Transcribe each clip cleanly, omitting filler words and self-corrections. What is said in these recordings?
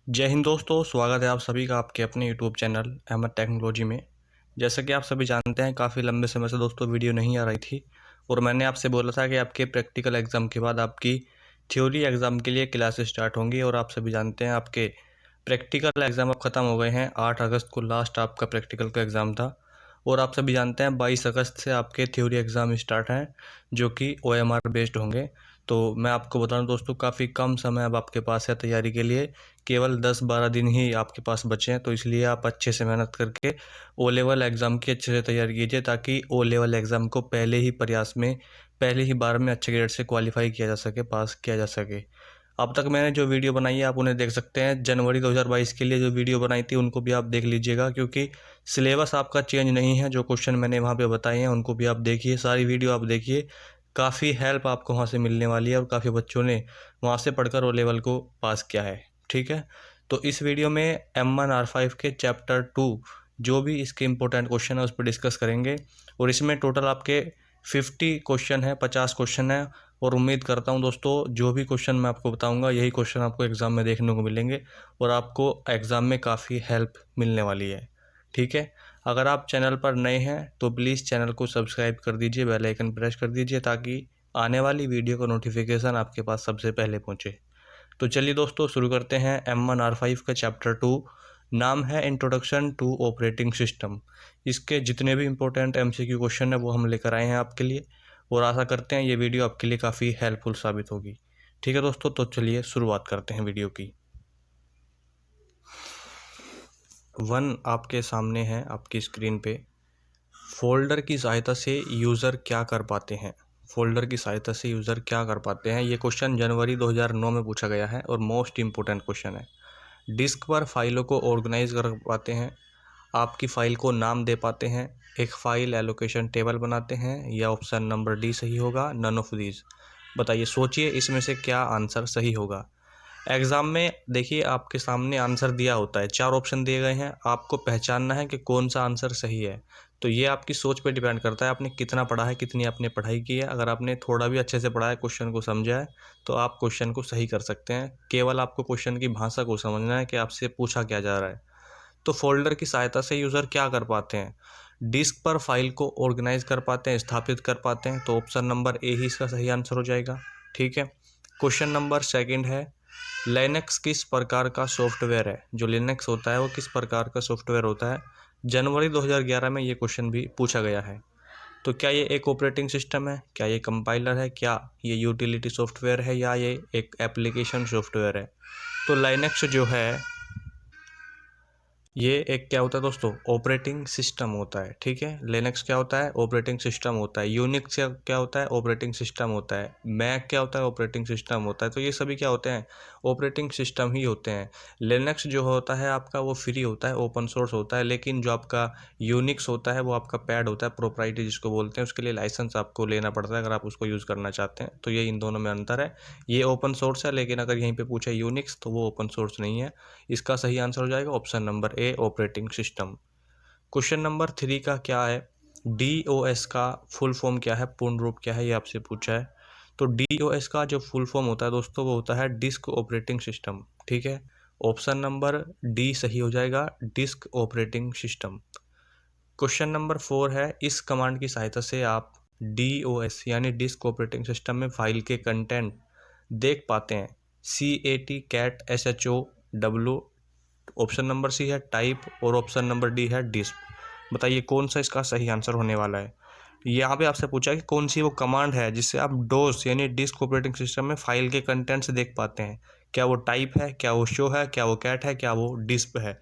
जय हिंद दोस्तों, स्वागत है आप सभी का आपके अपने यूट्यूब चैनल अहमद टेक्नोलॉजी में। जैसा कि आप सभी जानते हैं, काफ़ी लंबे समय से दोस्तों वीडियो नहीं आ रही थी और मैंने आपसे बोला था कि आपके प्रैक्टिकल एग्ज़ाम के बाद आपकी थ्योरी एग्ज़ाम के लिए क्लासेस स्टार्ट होंगी। और आप सभी जानते हैं आपके प्रैक्टिकल एग्ज़ाम अब ख़त्म हो गए हैं। 8 अगस्त को लास्ट आपका प्रैक्टिकल का एग्ज़ाम था और आप सभी जानते हैं 22 अगस्त से आपके थ्योरी एग्ज़ाम स्टार्ट हैं, जो कि OMR बेस्ड होंगे। तो मैं आपको बता दूं दोस्तों, काफ़ी कम समय अब आपके पास है तैयारी के लिए। केवल 10-12 दिन ही आपके पास बचे हैं, तो इसलिए आप अच्छे से मेहनत करके ओ लेवल एग्ज़ाम की अच्छे से तैयारी कीजिए, ताकि ओ लेवल एग्ज़ाम को पहले ही प्रयास में, पहले ही बार में अच्छे ग्रेड से क्वालिफाई किया जा सके, पास किया जा सके। अब तक मैंने जो वीडियो बनाई है आप उन्हें देख सकते हैं। जनवरी 2022 के लिए जो वीडियो बनाई थी उनको भी आप देख लीजिएगा, क्योंकि सिलेबस आपका चेंज नहीं है। जो क्वेश्चन मैंने वहाँ पे बताए हैं उनको भी आप देखिए, सारी वीडियो आप देखिए। काफ़ी हेल्प आपको वहाँ से मिलने वाली है और काफ़ी बच्चों ने वहाँ से पढ़कर ओ लेवल को पास किया है। ठीक है, तो इस वीडियो में M1R5 के चैप्टर 2 जो भी इसके इम्पोर्टेंट क्वेश्चन है उस पर डिस्कस करेंगे। और इसमें टोटल आपके 50 क्वेश्चन है, 50 क्वेश्चन है। और उम्मीद करता हूं दोस्तों, जो भी क्वेश्चन मैं आपको बताऊंगा यही क्वेश्चन आपको एग्ज़ाम में देखने को मिलेंगे और आपको एग्ज़ाम में काफ़ी हेल्प मिलने वाली है। ठीक है, अगर आप चैनल पर नए हैं तो प्लीज़ चैनल को सब्सक्राइब कर दीजिए, बेल आइकन प्रेस कर दीजिए, ताकि आने वाली वीडियो का नोटिफिकेशन आपके पास सबसे पहले पहुंचे। तो चलिए दोस्तों, शुरू करते हैं। M1R5 का चैप्टर 2 नाम है इंट्रोडक्शन टू ऑपरेटिंग सिस्टम। इसके जितने भी इंपॉर्टेंट MCQ क्वेश्चन है वो हम लेकर आए हैं आपके लिए, और आशा करते हैं ये वीडियो आपके लिए काफ़ी हेल्पफुल साबित होगी। ठीक है दोस्तों, तो चलिए शुरुआत करते हैं वीडियो की। 1 आपके सामने है आपकी स्क्रीन पे। फोल्डर की सहायता से यूज़र क्या कर पाते हैं? फोल्डर की सहायता से यूज़र क्या कर पाते हैं, ये क्वेश्चन जनवरी 2009 में पूछा गया है और मोस्ट इम्पोर्टेंट क्वेश्चन है। डिस्क पर फाइलों को ऑर्गेनाइज कर पाते हैं, आपकी फ़ाइल को नाम दे पाते हैं, एक फ़ाइल एलोकेशन टेबल बनाते हैं, या ऑप्शन नंबर डी सही होगा, नन ऑफ दीज। बताइए, सोचिए इसमें से क्या आंसर सही होगा। एग्ज़ाम में देखिए आपके सामने आंसर दिया होता है, 4 ऑप्शन दिए गए हैं, आपको पहचानना है कि कौन सा आंसर सही है। तो ये आपकी सोच पे डिपेंड करता है, आपने कितना पढ़ा है, कितनी आपने पढ़ाई की है। अगर आपने थोड़ा भी अच्छे से पढ़ा है, क्वेश्चन को समझा है, तो आप क्वेश्चन को सही कर सकते हैं। केवल आपको क्वेश्चन की भाषा को समझना है कि आपसे पूछा क्या जा रहा है। तो फोल्डर की सहायता से यूज़र क्या कर पाते हैं? डिस्क पर फाइल को ऑर्गेनाइज कर पाते हैं, स्थापित कर पाते हैं। तो ऑप्शन नंबर ए ही इसका सही आंसर हो जाएगा। ठीक है, क्वेश्चन नंबर सेकंड है, लिनक्स किस प्रकार का सॉफ्टवेयर है? जो लिनक्स होता है वो किस प्रकार का सॉफ्टवेयर होता है? जनवरी 2011 में ये क्वेश्चन भी पूछा गया है। तो क्या ये एक ऑपरेटिंग सिस्टम है, क्या ये कंपाइलर है, क्या ये यूटिलिटी सॉफ्टवेयर है, या ये एक एप्लीकेशन सॉफ्टवेयर है? तो लिनक्स जो है ये एक क्या होता है दोस्तों, ऑपरेटिंग सिस्टम होता है। ठीक है, लिनक्स क्या होता है, ऑपरेटिंग सिस्टम होता है। यूनिक्स क्या होता है, ऑपरेटिंग सिस्टम होता है। मैक क्या होता है, ऑपरेटिंग सिस्टम होता है। तो ये सभी क्या होते हैं, ऑपरेटिंग सिस्टम ही होते हैं। लिनक्स जो होता है आपका वो फ्री होता है, ओपन सोर्स होता है, लेकिन जो आपका यूनिक्स होता है वो आपका पैड होता है, प्रोप्राइटरी जिसको बोलते हैं। उसके लिए लाइसेंस आपको लेना पड़ता है अगर आप उसको यूज़ करना चाहते हैं। तो ये इन दोनों में अंतर है। ये ओपन सोर्स है, लेकिन अगर यहीं पर पूछा यूनिक्स तो वो ओपन सोर्स नहीं है। इसका सही आंसर हो जाएगा ऑप्शन नंबर ए, ऑपरेटिंग सिस्टम। क्वेश्चन नंबर 3 का क्या है, DOS का फुल फॉर्म क्या है, पूर्ण रूप क्या है, ये आपसे पूछा है। तो DOS का जो फुल फॉर्म होता है दोस्तों वो होता है डिस्क ऑपरेटिंग सिस्टम। ठीक है, ऑप्शन नंबर डी सही हो जाएगा, disc operating system. Question number 4 है, इस कमांड की सहायता से आप DOS यानी डिस्क ऑपरेटिंग सिस्टम में फाइल के कंटेंट देख पाते हैं। CAT SHOW, option number C है टाइप, और ऑप्शन नंबर डी है डिस्प। बताइए कौन सा इसका सही आंसर होने वाला है। यहाँ पे आपसे पूछा कि कौन सी वो कमांड है जिससे आप डोस यानी डिस्क ऑपरेटिंग सिस्टम में फाइल के कंटेंट्स देख पाते हैं। क्या वो टाइप है, क्या वो शो है, क्या वो कैट है, क्या वो डिस्प है?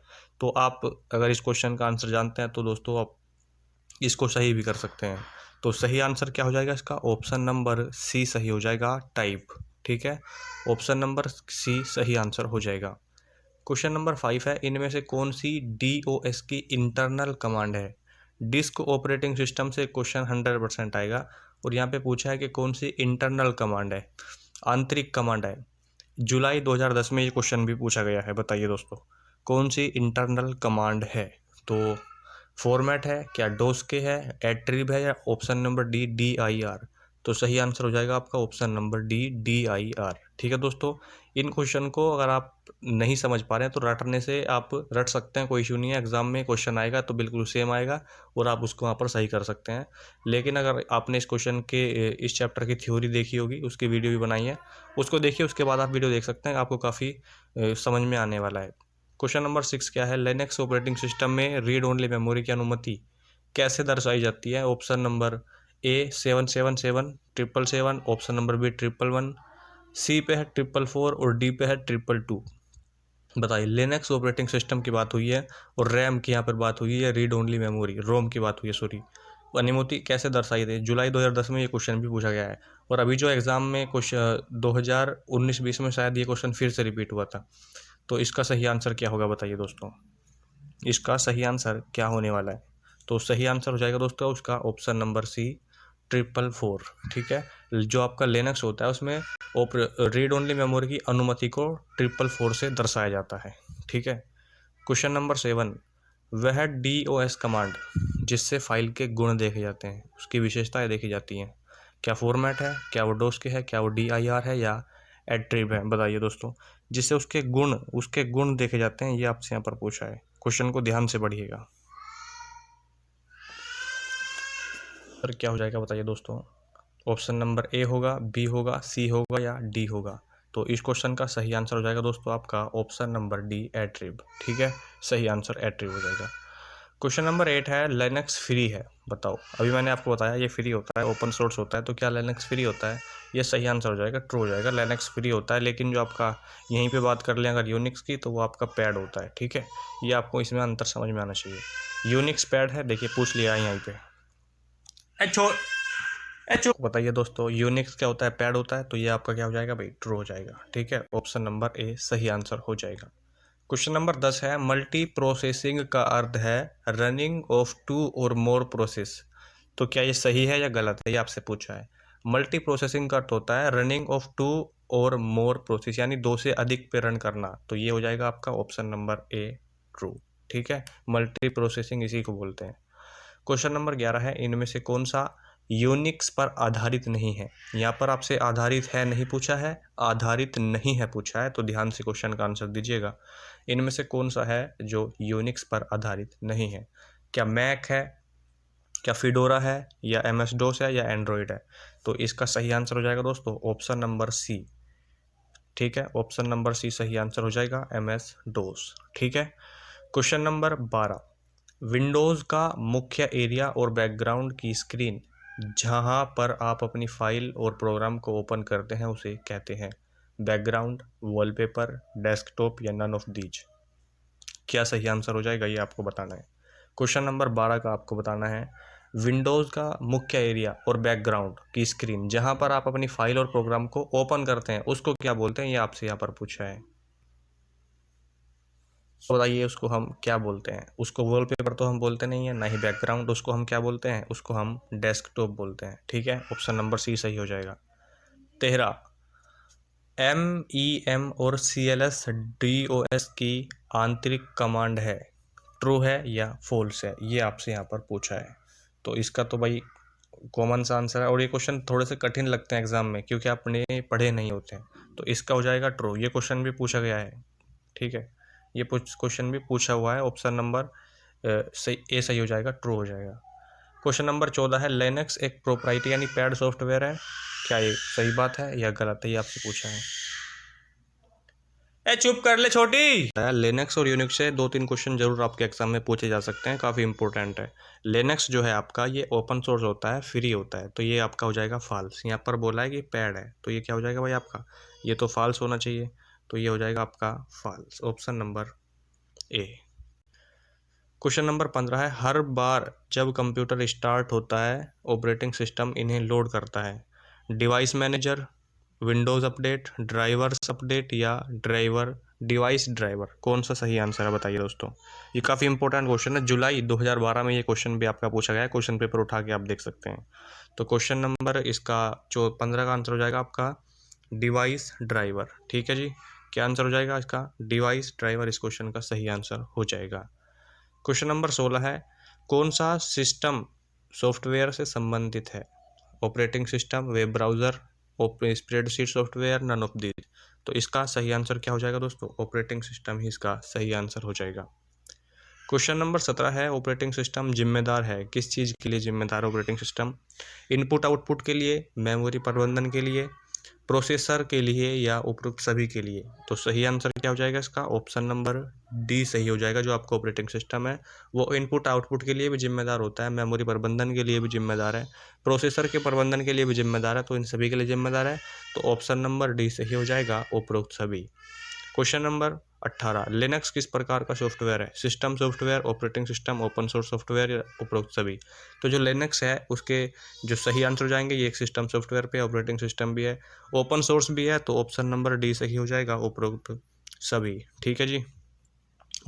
तो आप अगर इस क्वेश्चन का आंसर जानते हैं तो दोस्तों आप इसको सही भी कर सकते हैं। तो सही आंसर क्या हो जाएगा इसका, ऑप्शन नंबर सी सही हो जाएगा, टाइप। ठीक है, ऑप्शन नंबर सी सही आंसर हो जाएगा। क्वेश्चन नंबर 5 है, इनमें से कौन सी DOS की इंटरनल कमांड है? डिस्क ऑपरेटिंग सिस्टम से क्वेश्चन 100% आएगा, और यहाँ पे पूछा है कि कौन सी इंटरनल कमांड है, आंतरिक कमांड है। जुलाई 2010 में ये क्वेश्चन भी पूछा गया है। बताइए दोस्तों कौन सी इंटरनल कमांड है? तो फॉर्मेट है, क्या डोस के है, एट्रीब है, या ऑप्शन नंबर डी DIR? तो सही आंसर हो जाएगा आपका ऑप्शन नंबर डी DIR। ठीक है दोस्तों, इन क्वेश्चन को अगर आप नहीं समझ पा रहे हैं तो रटने से आप रट सकते हैं, कोई इशू नहीं है। एग्जाम में क्वेश्चन आएगा तो बिल्कुल सेम आएगा और आप उसको वहाँ पर सही कर सकते हैं। लेकिन अगर आपने इस क्वेश्चन के इस चैप्टर की थ्योरी देखी होगी, उसकी वीडियो भी बनाई है, उसको देखिए, उसके बाद आप वीडियो देख सकते हैं, आपको काफ़ी समझ में आने वाला है। क्वेश्चन नंबर 6 क्या है, लिनक्स ऑपरेटिंग सिस्टम में रीड ओनली मेमोरी की अनुमति कैसे दर्शाई जाती है? Option number A 777 777, option number B 111, C पे है 444 और डी पे है 222। बताइए, लिनक्स ऑपरेटिंग सिस्टम की बात हुई है और रैम की यहाँ पर बात हुई है, रीड ओनली मेमोरी रोम की बात हुई है, सॉरी, अनुमति कैसे दर्शाई थी? जुलाई 2010 में ये क्वेश्चन भी पूछा गया है और अभी जो एग्जाम में क्वेश्चन 2019-20 में शायद ये क्वेश्चन फिर से रिपीट हुआ था। तो इसका सही आंसर क्या होगा बताइए दोस्तों, इसका सही आंसर क्या होने वाला है? तो सही आंसर हो जाएगा दोस्तों उसका ऑप्शन नंबर सी 444। ठीक है, जो आपका लिनक्स होता है उसमें रीड ओनली मेमोरी की अनुमति को 444 से दर्शाया जाता है। ठीक है, क्वेश्चन नंबर 7, वह DOS कमांड जिससे फाइल के गुण देखे जाते हैं, उसकी विशेषताएं देखी जाती हैं, क्या फॉर्मेट है, क्या वो डोस के है, क्या वो DIR है या एट्रीब है? बताइए दोस्तों, जिससे उसके गुण देखे जाते हैं, ये आपसे यहाँ पर पूछा है। क्वेश्चन को ध्यान से पढ़िएगा। फिर क्या हो जाएगा बताइए दोस्तों, ऑप्शन नंबर ए होगा, बी होगा, सी होगा या डी होगा? तो इस क्वेश्चन का सही आंसर हो जाएगा दोस्तों आपका ऑप्शन नंबर डी एट्रीब। ठीक है, सही आंसर एट्रीब हो जाएगा। क्वेश्चन नंबर 8 है, लिनक्स फ्री है, बताओ। अभी मैंने आपको बताया ये फ्री होता है, ओपन सोर्स होता है, तो क्या लिनक्स फ्री होता है? ये सही आंसर हो जाएगा, ट्रू हो जाएगा, लिनक्स फ्री होता है। लेकिन जो आपका यहीं पे बात कर लें अगर यूनिक्स की, तो वो आपका पैड होता है। ठीक है, ये आपको इसमें अंतर समझ में आना चाहिए। यूनिक्स पैड है, देखिए पूछ लिया है यहीं पे। बताइए दोस्तों, यूनिक्स क्या होता है? पैड होता है। तो ये आपका क्या हो जाएगा भाई, ट्रू हो जाएगा। ठीक है, ऑप्शन नंबर ए सही आंसर हो जाएगा। क्वेश्चन नंबर 10 है, मल्टी प्रोसेसिंग का अर्थ है रनिंग ऑफ 2 और मोर प्रोसेस। तो क्या ये सही है या गलत है, ये आपसे पूछा है। मल्टी प्रोसेसिंग का अर्थ होता है रनिंग ऑफ 2 और मोर प्रोसेस, यानी 2 से अधिक पे रन करना। तो ये हो जाएगा आपका ऑप्शन नंबर ए ट्रू। ठीक है, मल्टी प्रोसेसिंग इसी को बोलते हैं। क्वेश्चन नंबर 11 है, इनमें से कौन सा यूनिक्स पर आधारित नहीं है? यहाँ पर आपसे आधारित है नहीं पूछा है, आधारित नहीं है पूछा है, तो ध्यान से क्वेश्चन का आंसर दीजिएगा। इनमें से कौन सा है जो यूनिक्स पर आधारित नहीं है? क्या मैक है, क्या फिडोरा है, या MS DOS है, या एंड्रॉयड है? तो इसका सही आंसर हो जाएगा दोस्तों ऑप्शन नंबर सी। ठीक है, ऑप्शन नंबर सी सही आंसर हो जाएगा, MS DOS। ठीक है, क्वेश्चन नंबर 12, विंडोज़ का मुख्य एरिया और बैकग्राउंड की स्क्रीन जहां पर आप अपनी फाइल और प्रोग्राम को ओपन करते हैं उसे कहते हैं बैकग्राउंड, वॉलपेपर, डेस्कटॉप या नन ऑफ दीज? क्या सही आंसर हो जाएगा, ये आपको बताना है। क्वेश्चन नंबर 12 का आपको बताना है, विंडोज़ का मुख्य एरिया और बैकग्राउंड की स्क्रीन जहां पर आप अपनी फाइल और प्रोग्राम को ओपन करते हैं उसको क्या बोलते हैं, ये आपसे यहाँ पर पूछा है। तो बताइए उसको हम क्या बोलते हैं? उसको वॉलपेपर तो हम बोलते नहीं है, ना ही बैकग्राउंड। उसको हम क्या बोलते हैं? उसको हम डेस्कटॉप बोलते हैं। ठीक है, ऑप्शन नंबर सी सही हो जाएगा। 13, MEM और CLS DOS की आंतरिक कमांड है, ट्रू है या फॉल्स है? ये आपसे यहाँ पर पूछा है। तो इसका तो भाई कॉमन सा आंसर है, और ये क्वेश्चन थोड़े से कठिन लगते हैं एग्जाम में क्योंकि आपने पढ़े नहीं होते हैं। तो इसका हो जाएगा ट्रू, ये क्वेश्चन भी पूछा गया है। ठीक है, ये क्वेश्चन भी पूछा हुआ है, ऑप्शन नंबर सही ए सही हो जाएगा, ट्रू हो जाएगा। क्वेश्चन नंबर 14 है, लिनक्स एक प्रोप्राइटरी यानी पैड सॉफ्टवेयर है, क्या ये सही बात है या गलत है, ये आपसे पूछा है। चुप कर ले छोटी। लिनक्स और यूनिक्स से 2-3 क्वेश्चन जरूर आपके एग्जाम में पूछे जा सकते हैं, काफ़ी इंपॉर्टेंट है। लिनक्स जो है आपका ये ओपन सोर्स होता है, फ्री होता है, तो ये आपका हो जाएगा फॉल्स। यहाँ पर बोला है कि पैड है, तो ये क्या हो जाएगा भाई आपका, ये तो फॉल्स होना चाहिए, तो ये हो जाएगा आपका false, option number A. Question number 15 है, हर बार जब कंप्यूटर स्टार्ट होता है ऑपरेटिंग सिस्टम इन्हें लोड करता है, device manager, Windows update, drivers update या डिवाइस ड्राइवर? कौन सा सही आंसर है बताइए दोस्तों। ये काफ़ी इंपॉर्टेंट क्वेश्चन है, जुलाई 2012 में ये क्वेश्चन भी आपका पूछा गया है, क्वेश्चन पेपर उठा के आप देख सकते हैं। तो क्वेश्चन नंबर इसका जो 15 का आंसर हो जाएगा आपका डिवाइस ड्राइवर। ठीक है जी, क्या आंसर हो जाएगा इसका? डिवाइस ड्राइवर इस क्वेश्चन का सही आंसर हो जाएगा। क्वेश्चन नंबर 16 है, कौन सा सिस्टम सॉफ्टवेयर से संबंधित है? Operating system, web browser, spreadsheet software, none of these? तो इसका सही आंसर क्या हो जाएगा दोस्तों? ऑपरेटिंग सिस्टम ही इसका सही आंसर हो जाएगा। क्वेश्चन नंबर 17 है, ऑपरेटिंग सिस्टम जिम्मेदार है, किस चीज़ के लिए जिम्मेदार है ऑपरेटिंग सिस्टम? इनपुट आउटपुट के लिए, मेमोरी प्रबंधन के लिए, प्रोसेसर के लिए या उपरोक्त सभी के लिए? तो सही आंसर क्या हो जाएगा इसका? ऑप्शन नंबर डी सही हो जाएगा। जो आपका ऑपरेटिंग सिस्टम है वो इनपुट आउटपुट के लिए भी जिम्मेदार होता है, मेमोरी प्रबंधन के लिए भी जिम्मेदार है, प्रोसेसर के प्रबंधन के लिए भी जिम्मेदार है, तो इन सभी के लिए जिम्मेदार है। तो ऑप्शन नंबर डी सही हो जाएगा, उपरोक्त सभी। क्वेश्चन नंबर 18, लिनक्स किस प्रकार का सॉफ्टवेयर है? System software, operating system, open source software या उपरोक्त सभी? तो जो लिनक्स है उसके जो सही आंसर हो जाएंगे, ये एक सिस्टम सॉफ्टवेयर पे ऑपरेटिंग सिस्टम भी है, ओपन सोर्स भी है, तो ऑप्शन नंबर डी सही हो जाएगा, उपरोक्त सभी। ठीक है जी।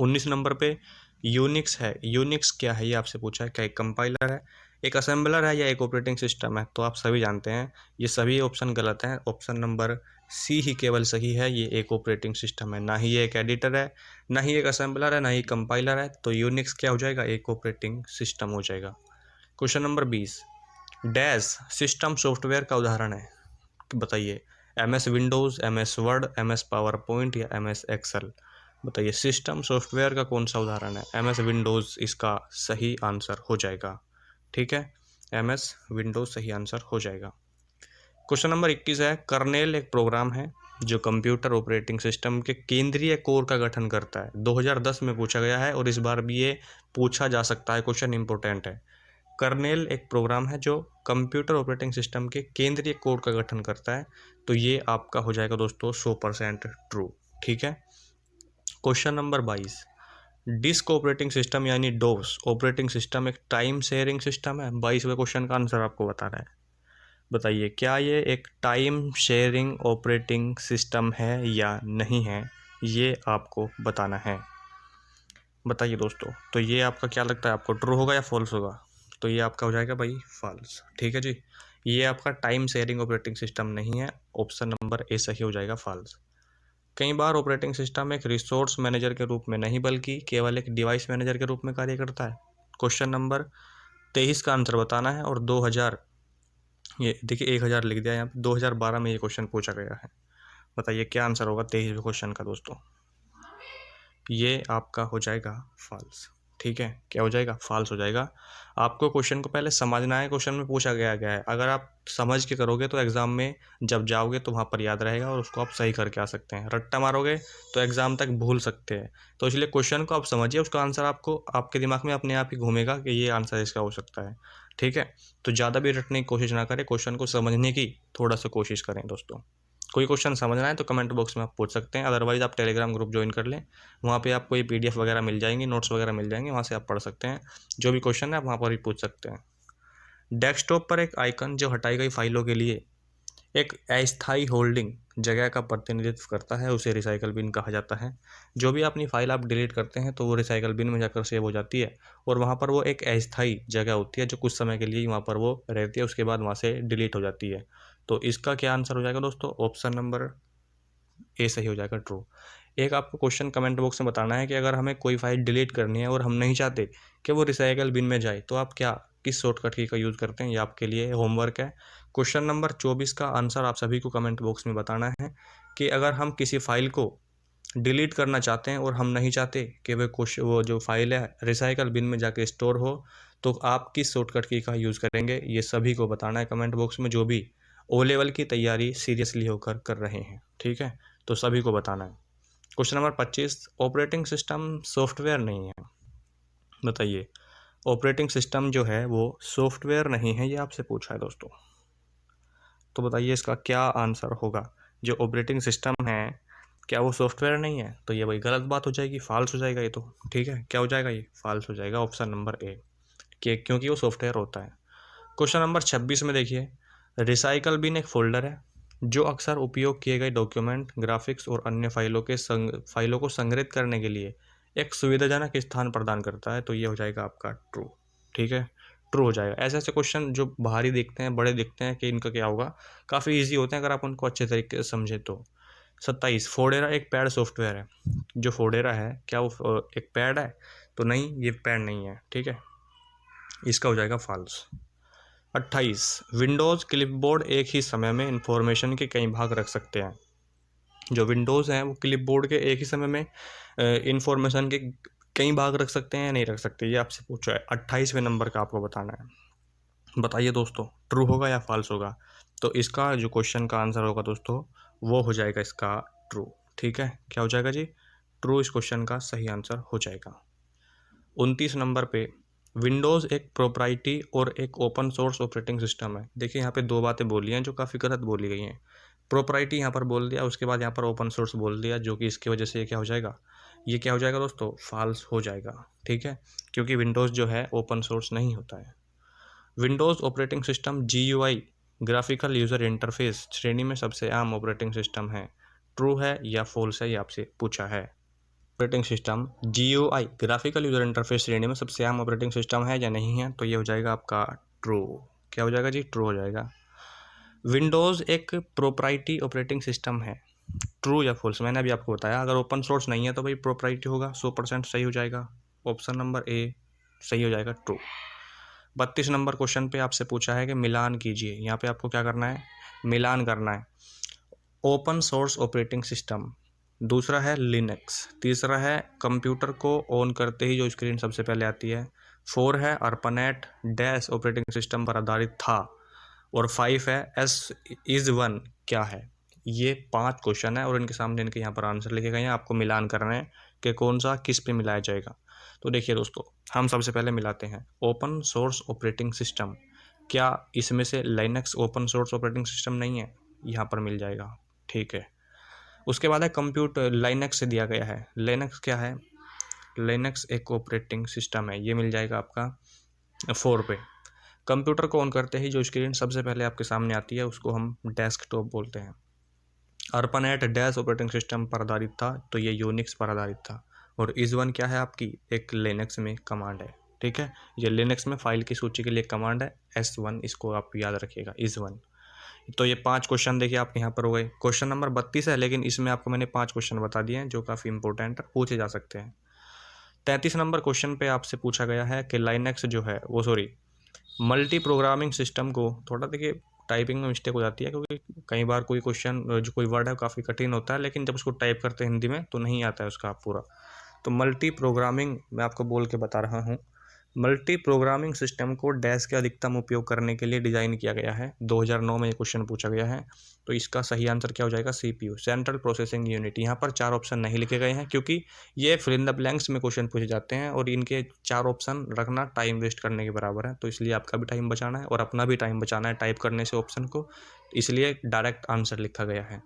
19 नंबर पे यूनिक्स है। यूनिक्स क्या है ये आपसे पूछा है, क्या एक कंपाइलर है, एक असेंबलर है या एक ऑपरेटिंग सिस्टम है? तो आप सभी जानते हैं ये सभी ऑप्शन गलत हैं। ऑप्शन नंबर सी ही केवल सही है, ये एक ऑपरेटिंग सिस्टम है, ना ही ये एक एडिटर है, ना ही एक असेंबलर है, ना ही कंपाइलर है। तो यूनिक्स क्या हो जाएगा? एक ऑपरेटिंग सिस्टम हो जाएगा। Question number 20, dash system software का उदाहरण है, बताइए। MS Windows, MS word, MS power point या MS एक्सेल? बताइए सिस्टम सॉफ्टवेयर का कौन सा उदाहरण है? MS विंडोज़ इसका सही आंसर हो जाएगा। ठीक है, MS विंडोज़ सही आंसर हो जाएगा। क्वेश्चन नंबर 21 है, कर्नेल एक प्रोग्राम है जो कंप्यूटर ऑपरेटिंग सिस्टम के केंद्रीय कोर का गठन करता है। 2010 में पूछा गया है और इस बार भी ये पूछा जा सकता है, क्वेश्चन इंपॉर्टेंट है। कर्नेल एक प्रोग्राम है जो कंप्यूटर ऑपरेटिंग सिस्टम के केंद्रीय कोर का गठन करता है, तो ये आपका हो जाएगा दोस्तों 100% ट्रू। ठीक है। Question number 22, disc operating system यानी डोस ऑपरेटिंग सिस्टम एक टाइम शेयरिंग सिस्टम है? 22वें क्वेश्चन का आंसर आपको बताना है। बताइए क्या ये एक टाइम शेयरिंग ऑपरेटिंग सिस्टम है या नहीं है, ये आपको बताना है। बताइए दोस्तों, तो ये आपका क्या लगता है, आपको ट्रू होगा या फॉल्स होगा? तो ये आपका हो जाएगा भाई फॉल्स। ठीक है जी, ये आपका टाइम शेयरिंग ऑपरेटिंग सिस्टम नहीं है, ऑप्शन नंबर ए सही हो जाएगा, फॉल्स। कई बार ऑपरेटिंग सिस्टम एक रिसोर्स मैनेजर के रूप में नहीं बल्कि केवल एक डिवाइस मैनेजर के रूप में कार्य करता है। क्वेश्चन नंबर 23 का आंसर बताना है और 2000, ये देखिए 1000 लिख दिया यहाँ पे, 2012 में ये क्वेश्चन पूछा गया है। बताइए क्या आंसर होगा 23वें क्वेश्चन का दोस्तों? ये आपका हो जाएगा फॉल्स। ठीक है, क्या हो जाएगा? फॉल्स हो जाएगा। आपको क्वेश्चन को पहले समझना है, क्वेश्चन में पूछा गया है, अगर आप समझ के करोगे तो एग्जाम में जब जाओगे तो वहाँ पर याद रहेगा और उसको आप सही करके आ सकते हैं। रट्टा मारोगे तो एग्जाम तक भूल सकते हैं। तो इसलिए क्वेश्चन को आप समझिए, उसका आंसर आपको आपके दिमाग में अपने आप ही घूमेगा कि ये आंसर इसका हो सकता है। ठीक है, तो ज़्यादा भी रटने की कोशिश ना करें, क्वेश्चन को समझने की थोड़ा सा कोशिश करें दोस्तों। कोई क्वेश्चन समझना है तो कमेंट बॉक्स में आप पूछ सकते हैं, अदरवाइज़ आप टेलीग्राम ग्रुप ज्वाइन कर लें, वहाँ पे आपको ये PDF वगैरह मिल जाएंगी, नोट्स वगैरह मिल जाएंगे, वहाँ से आप पढ़ सकते हैं। जो भी क्वेश्चन है आप वहाँ पर भी पूछ सकते हैं। डेस्कटॉप पर एक आइकन जो हटाई गई फाइलों के लिए एक अस्थायी होल्डिंग जगह का प्रतिनिधित्व करता है, उसे रिसाइकल बिन कहा जाता है। जो भी अपनी फाइल आप डिलीट करते हैं तो वो रिसाइकल बिन में जाकर सेव हो जाती है और वहाँ पर वो एक अस्थायी जगह होती है जो कुछ समय के लिए वहाँ पर वो रहती है, उसके बाद वहाँ से डिलीट हो जाती है। तो इसका क्या आंसर हो जाएगा दोस्तों? ऑप्शन नंबर ए सही हो जाएगा, ट्रू। एक आपको क्वेश्चन कमेंट बॉक्स में बताना है कि अगर हमें कोई फाइल डिलीट करनी है और हम नहीं चाहते कि वो रिसाइकल बिन में जाए तो आप क्या किस शॉर्टकट की का यूज़ करते हैं, ये आपके लिए होमवर्क है। क्वेश्चन नंबर 24 का आंसर आप सभी को कमेंट बॉक्स में बताना है कि अगर हम किसी फाइल को डिलीट करना चाहते हैं और हम नहीं चाहते कि वो जो फाइल है रिसाइकल बिन में जाके स्टोर हो, तो आप किस शॉर्टकट की का यूज़ करेंगे, ये सभी को बताना है कमेंट बॉक्स में, जो भी ओ लेवल की तैयारी सीरियसली होकर कर रहे हैं। ठीक है, तो सभी को बताना है। Question number 25, operating system software नहीं है। बताइए ऑपरेटिंग सिस्टम जो है वो सॉफ्टवेयर नहीं है, ये आपसे पूछा है दोस्तों, तो बताइए इसका क्या आंसर होगा? जो ऑपरेटिंग सिस्टम है क्या वो सॉफ्टवेयर नहीं है? तो ये भाई गलत बात हो जाएगी, फॉल्स हो जाएगा ये तो। ठीक है, क्या हो जाएगा? ये फॉल्स हो जाएगा, ऑप्शन नंबर ए, कि क्योंकि वो सॉफ्टवेयर होता है। क्वेश्चन नंबर 26 में देखिए, रिसाइकल बिन एक फोल्डर है जो अक्सर उपयोग किए गए डॉक्यूमेंट, ग्राफिक्स और अन्य फाइलों को संग्रहित करने के लिए एक सुविधाजनक स्थान प्रदान करता है, तो ये हो जाएगा आपका ट्रू। ठीक है, ट्रू हो जाएगा। ऐसे ऐसे क्वेश्चन जो भारी दिखते हैं, बड़े दिखते हैं कि इनका क्या होगा, काफ़ी ईजी होते हैं अगर आप उनको अच्छे तरीके से समझे तो। 27, फोडेरा एक पैड सॉफ्टवेयर है। जो फोडेरा है क्या वो एक पैड है? तो नहीं, ये पैड नहीं है। ठीक है, इसका हो जाएगा फॉल्स। 28, विंडोज़ क्लिपबोर्ड एक ही समय में इंफॉर्मेशन के कई भाग रख सकते हैं। जो विंडोज़ हैं वो क्लिपबोर्ड के एक ही समय में इंफॉर्मेशन के कई भाग रख सकते हैं या नहीं रख सकते, ये आपसे पूछा है। 28वें नंबर का आपको बताना है। बताइए दोस्तों, ट्रू होगा या फॉल्स होगा? तो इसका जो क्वेश्चन का आंसर होगा दोस्तों, वो हो जाएगा इसका ट्रू। ठीक है, क्या हो जाएगा जी? ट्रू इस क्वेश्चन का सही आंसर हो जाएगा। 29 नंबर पे, विंडोज़ एक प्रोप्राइटी और एक ओपन सोर्स ऑपरेटिंग सिस्टम है। देखिए यहाँ पे दो बातें बोली हैं जो काफ़ी गलत बोली गई हैं। प्रोप्राइटी यहाँ पर बोल दिया, उसके बाद यहाँ पर ओपन सोर्स बोल दिया, जो कि इसकी वजह से ये क्या हो जाएगा? ये क्या हो जाएगा दोस्तों? फॉल्स हो जाएगा। ठीक है, क्योंकि विंडोज़ जो है ओपन सोर्स नहीं होता है। Windows operating system GUI graphical user interface श्रेणी में सबसे आम ऑपरेटिंग सिस्टम है। ट्रू है या फॉल्स है, ये आपसे पूछा है। Operating system GUI graphical user interface श्रेणी में सबसे आम ऑपरेटिंग सिस्टम है या नहीं है? तो ये हो जाएगा आपका ट्रू। क्या हो जाएगा जी? ट्रू हो जाएगा। विंडोज़ एक प्रोप्राइटी ऑपरेटिंग सिस्टम है। ट्रू या फॉल्स? मैंने अभी आपको बताया, अगर ओपन सोर्स नहीं है तो भाई प्रोप्राइटी होगा, 100% सही हो जाएगा। ऑप्शन नंबर ए सही हो जाएगा, ट्रू। 32 नंबर क्वेश्चन पे आपसे पूछा है कि मिलान कीजिए। यहाँ पे आपको क्या करना है? मिलान करना है। ओपन सोर्स ऑपरेटिंग सिस्टम, दूसरा है लिनक्स, तीसरा है कंप्यूटर को ऑन करते ही जो स्क्रीन सबसे पहले आती है, 4 है ARPANET डैश ऑपरेटिंग सिस्टम पर आधारित था, और 5 है S is1 क्या है? ये 5 क्वेश्चन है और इनके सामने इनके यहाँ पर आंसर लिखे गए हैं। आपको मिलान करना है कि कौन सा किस पे मिलाया जाएगा। तो देखिए दोस्तों, हम सबसे पहले मिलाते हैं ओपन सोर्स ऑपरेटिंग सिस्टम। क्या इसमें से Linux open source operating system नहीं है? यहाँ पर मिल जाएगा। ठीक है, उसके बाद है कंप्यूटर, लाइनक्स से दिया गया है। लाइनक्स क्या है? लाइनक्स एक ऑपरेटिंग सिस्टम है, ये मिल जाएगा आपका 4 पे। कंप्यूटर को ऑन करते ही जो स्क्रीन सबसे पहले आपके सामने आती है उसको हम डेस्कटॉप बोलते हैं। ARPANET डैश ऑपरेटिंग सिस्टम पर आधारित था, तो ये यूनिक्स पर आधारित था। और is1 क्या है आपकी? एक लिनक्स में कमांड है। ठीक है, ये लिनक्स में फाइल की सूची के लिए कमांड है S1, इसको आप याद रखिएगा, is1। तो ये 5 क्वेश्चन देखिए आपके यहाँ पर हो गए। क्वेश्चन नंबर 32 है, लेकिन इसमें आपको मैंने 5 क्वेश्चन बता दिए हैं जो काफ़ी इंपॉर्टेंट है, पूछे जा सकते हैं। 33 नंबर क्वेश्चन पे आपसे पूछा गया है कि लाइनक्स जो है वो मल्टी प्रोग्रामिंग सिस्टम को, थोड़ा देखिए टाइपिंग में मिस्टेक हो जाती है क्योंकि कई बार कोई क्वेश्चन जो कोई वर्ड है काफ़ी कठिन होता है, लेकिन जब उसको टाइप करते हैं हिंदी में तो नहीं आता है उसका पूरा। तो मल्टी प्रोग्रामिंग मैं आपको बोल के बता रहा हूँ। मल्टी प्रोग्रामिंग सिस्टम को डैश के अधिकतम उपयोग करने के लिए डिज़ाइन किया गया है। 2009 में ये क्वेश्चन पूछा गया है। तो इसका सही आंसर क्या हो जाएगा? CPU central processing unit. यहाँ पर 4 ऑप्शन नहीं लिखे गए हैं क्योंकि ये फिल इन द ब्लैंक्स में क्वेश्चन पूछे जाते हैं और इनके 4 ऑप्शन रखना टाइम वेस्ट करने के बराबर है। तो इसलिए आपका भी टाइम बचाना है और अपना भी टाइम बचाना है टाइप करने से ऑप्शन को, इसलिए डायरेक्ट आंसर लिखा गया है।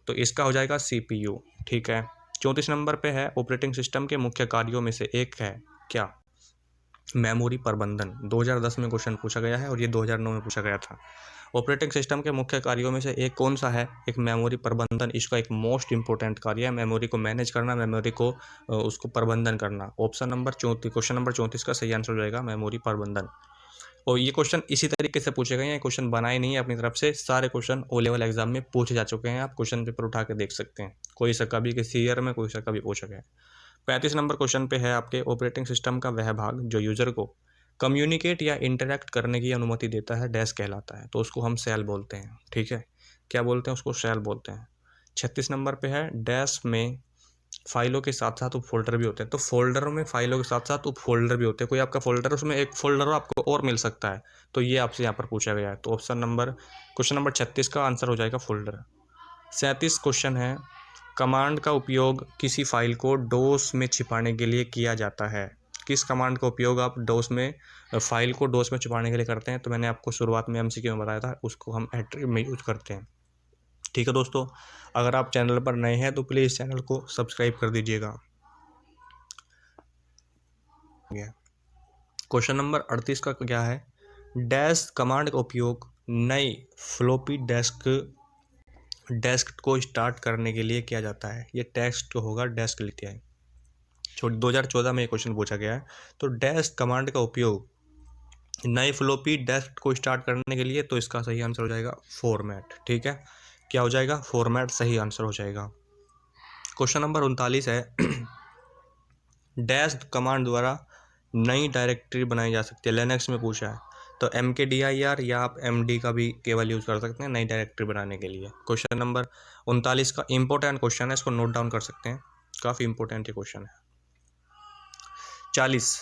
तो इसका हो जाएगा CPU। ठीक है, 34 नंबर पे है ऑपरेटिंग सिस्टम के मुख्य कार्यों में से एक है क्या? मेमोरी प्रबंधन। 2010 में क्वेश्चन पूछा गया है और ये 2009 में पूछा गया था। ऑपरेटिंग सिस्टम के मुख्य कार्यों में से एक कौन सा है? एक मेमोरी प्रबंधन। इसका एक मोस्ट इंपॉर्टेंट कार्य है मेमोरी को मैनेज करना, मेमोरी को उसको प्रबंधन करना। ऑप्शन नंबर 34, क्वेश्चन नंबर 34 का सही आंसर हो जाएगा मेमोरी प्रबंधन। और ये क्वेश्चन इसी तरीके से पूछे गए हैं, क्वेश्चन बनाए नहीं है अपनी तरफ से, सारे क्वेश्चन O लेवल एग्जाम में पूछे जा चुके हैं। आप क्वेश्चन पेपर उठा के देख सकते हैं, कोई सा कभी किसी ईयर में, कोई सा कभी पूछा गया है। 35 नंबर क्वेश्चन पे है आपके ऑपरेटिंग सिस्टम का वह भाग जो यूजर को कम्युनिकेट या इंटरेक्ट करने की अनुमति देता है डैश कहलाता है। तो उसको हम सेल बोलते हैं। ठीक है, क्या बोलते हैं? उसको सेल बोलते हैं। 36 नंबर पे है डैश में फाइलों के साथ साथ उप फोल्डर भी होते हैं। तो फोल्डरों में फाइलों के साथ साथ उप फोल्डर भी होते हैं। कोई आपका फोल्डर, उसमें एक फोल्डर आपको और मिल सकता है, तो ये आपसे यहाँ पर पूछा गया है। तो ऑप्शन नंबर, क्वेश्चन नंबर 36 का आंसर हो जाएगा फोल्डर। 37 क्वेश्चन है, कमांड का उपयोग किसी फाइल को डोस में छिपाने के लिए किया जाता है। किस कमांड का उपयोग आप डोस में, फाइल को डोस में छिपाने के लिए करते हैं? तो मैंने आपको शुरुआत में MCQ में बताया था, उसको हम एट्रिब में यूज करते हैं। ठीक है दोस्तों, अगर आप चैनल पर नए हैं तो प्लीज़ चैनल को सब्सक्राइब कर दीजिएगा। क्वेश्चन नंबर 38 का क्या है? डैश कमांड का उपयोग नई फ्लॉपी डेस्क को स्टार्ट करने के लिए किया जाता है। ये टेक्स्ट होगा, डेस्क लिखा है। 2014 में ये क्वेश्चन पूछा गया है। तो डैश कमांड का उपयोग नए फ्लॉपी डेस्क को स्टार्ट करने के लिए, तो इसका सही आंसर हो जाएगा फॉर्मेट। ठीक है, क्या हो जाएगा? फॉर्मेट सही आंसर हो जाएगा। क्वेश्चन नंबर 39 है, डैश कमांड द्वारा नई डायरेक्टरी बनाई जा सकती है। लिनक्स में पूछा है। तो MKDIR या आप MD का भी केवल यूज़ कर सकते हैं नई डायरेक्टरी बनाने के लिए। क्वेश्चन नंबर 39 का इंपॉर्टेंट क्वेश्चन है, इसको नोट डाउन कर सकते हैं, काफ़ी इंपॉर्टेंट ये क्वेश्चन है। 40,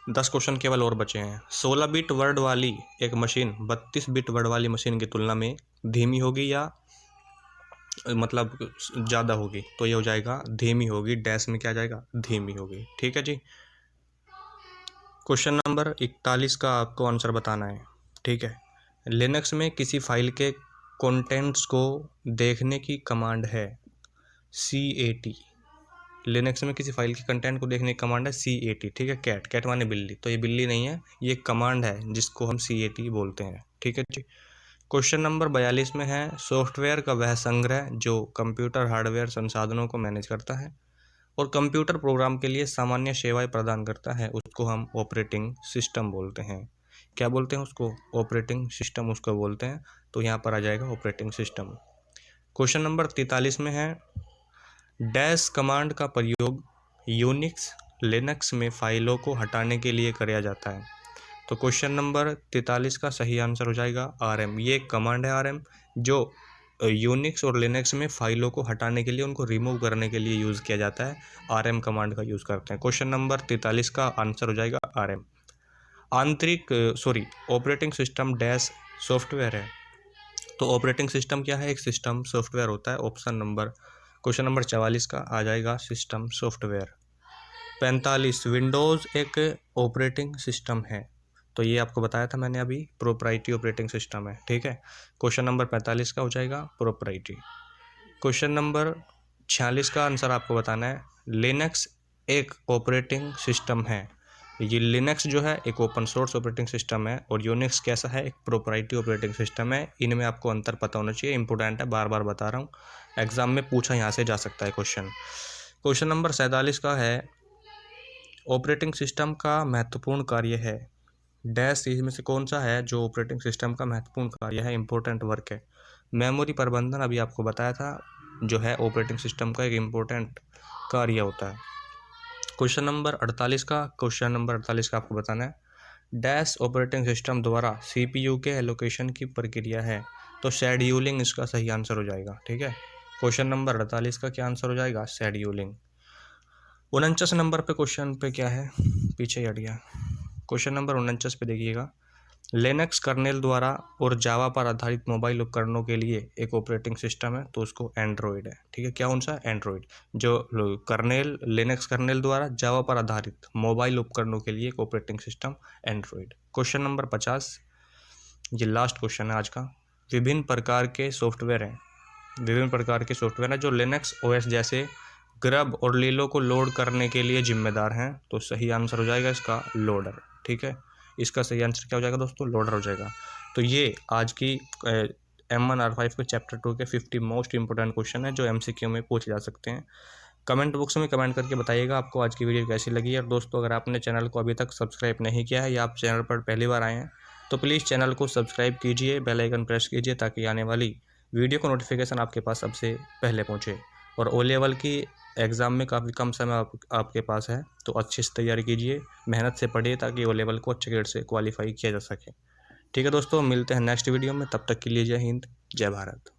10 क्वेश्चन केवल और बचे हैं। 16 बिट वर्ड वाली एक मशीन 32 बिट वर्ड वाली मशीन की तुलना में धीमी होगी या मतलब ज़्यादा होगी, तो ये हो जाएगा धीमी होगी, डैश में क्या आ जाएगा, धीमी होगी। ठीक है जी। क्वेश्चन नंबर 41 का आपको आंसर बताना है। ठीक है, लिनक्स में किसी फाइल के कंटेंट्स को देखने की कमांड है CAT। लिनक्स में किसी फाइल के कंटेंट को देखने की कमांड है CAT। ठीक है, कैट माने बिल्ली, तो ये बिल्ली नहीं है, ये कमांड है जिसको हम CAT बोलते हैं। ठीक है जी। क्वेश्चन नंबर 42 में है, सॉफ्टवेयर का वह संग्रह जो कंप्यूटर हार्डवेयर संसाधनों को मैनेज करता है और कंप्यूटर प्रोग्राम के लिए सामान्य सेवाएं प्रदान करता है, उसको हम ऑपरेटिंग सिस्टम बोलते हैं। क्या बोलते हैं उसको, ऑपरेटिंग सिस्टम उसको बोलते हैं। तो यहाँ पर आ जाएगा ऑपरेटिंग सिस्टम। क्वेश्चन नंबर 43 में है, डैश कमांड का प्रयोग यूनिक्स लिनक्स में फाइलों को हटाने के लिए किया जाता है। तो क्वेश्चन नंबर 43 का सही आंसर हो जाएगा RM। ये एक कमांड है RM जो यूनिक्स और लिनक्स में फाइलों को हटाने के लिए, उनको रिमूव करने के लिए यूज़ किया जाता है। RM कमांड का यूज़ करते हैं। क्वेश्चन नंबर 43 का आंसर हो जाएगा RM। Operating system dash software है। तो ऑपरेटिंग सिस्टम क्या है, एक सिस्टम सॉफ्टवेयर होता है। ऑप्शन नंबर क्वेश्चन नंबर 44 का आ जाएगा सिस्टम सॉफ्टवेयर। 45, विंडोज़ एक ऑपरेटिंग सिस्टम है। तो ये आपको बताया था मैंने अभी, प्रोप्राइटरी ऑपरेटिंग सिस्टम है। ठीक है, क्वेश्चन नंबर 45 का हो जाएगा प्रोप्राइटरी। क्वेश्चन नंबर 46 का आंसर आपको बताना है, लिनक्स एक ऑपरेटिंग सिस्टम है। ये लिनक्स जो है एक ओपन सोर्स ऑपरेटिंग सिस्टम है और यूनिक्स कैसा है, एक प्रोप्राइटरी ऑपरेटिंग सिस्टम है। इनमें आपको अंतर पता होना चाहिए, इंपॉर्टेंट है, बार बार बता रहा हूँ, एग्जाम में पूछा यहाँ से जा सकता है क्वेश्चन। क्वेश्चन नंबर 47 का है, ऑपरेटिंग सिस्टम का महत्वपूर्ण कार्य है डैश इसमें से कौन सा है जो ऑपरेटिंग सिस्टम का महत्वपूर्ण कार्य है, इंपॉर्टेंट वर्क है। मेमोरी प्रबंधन अभी आपको बताया था, जो है ऑपरेटिंग सिस्टम का एक इम्पोर्टेंट कार्य होता है। क्वेश्चन नंबर 48 का आपको बताना है, डैश ऑपरेटिंग सिस्टम द्वारा CPU के एलोकेशन की प्रक्रिया है। तो शेड्यूलिंग इसका सही आंसर हो जाएगा। ठीक है, क्वेश्चन नंबर 48 का क्या आंसर हो जाएगा, शेड्यूलिंग। 49 नंबर पे क्वेश्चन पे क्या है, पीछे हट गया। क्वेश्चन नंबर 49 पे देखिएगा, लिनक्स कर्नेल द्वारा और जावा पर आधारित मोबाइल उपकरणों के लिए एक ऑपरेटिंग सिस्टम है, तो उसको एंड्रॉयड है। ठीक है, क्या कौन सा, एंड्रॉयड। जो कर्नेल, लिनक्स कर्नेल द्वारा जावा पर आधारित मोबाइल उपकरणों के लिए एक operating system Android. Question number 50, ये लास्ट क्वेश्चन है आज का। विभिन्न प्रकार के सॉफ्टवेयर हैं जो लिनक्स OS जैसे ग्रब और लीलो को लोड करने के लिए जिम्मेदार हैं। तो सही आंसर हो जाएगा इसका लोडर। ठीक है, इसका सही आंसर क्या हो जाएगा दोस्तों, लोडर हो जाएगा। तो ये आज की M1R5 के चैप्टर 2 के 50 मोस्ट इंपॉर्टेंट क्वेश्चन है जो MCQ में पूछे जा सकते हैं। कमेंट बॉक्स में कमेंट करके बताइएगा आपको आज की वीडियो कैसी लगी। और दोस्तों, अगर आपने चैनल को अभी तक सब्सक्राइब नहीं किया है या आप चैनल पर पहली बार आए हैं तो प्लीज़ चैनल को सब्सक्राइब कीजिए, बेल आइकन प्रेस कीजिए ताकि आने वाली वीडियो का नोटिफिकेशन आपके पास सबसे पहले पहुँचे। और O लेवल की एग्ज़ाम में काफ़ी कम समय आपके पास है, तो अच्छे से तैयारी कीजिए, मेहनत से पढ़िए ताकि O लेवल को अच्छे ग्रेड से क्वालिफाई किया जा सके। ठीक है दोस्तों, मिलते हैं नेक्स्ट वीडियो में, तब तक के लिए जय हिंद, जय भारत।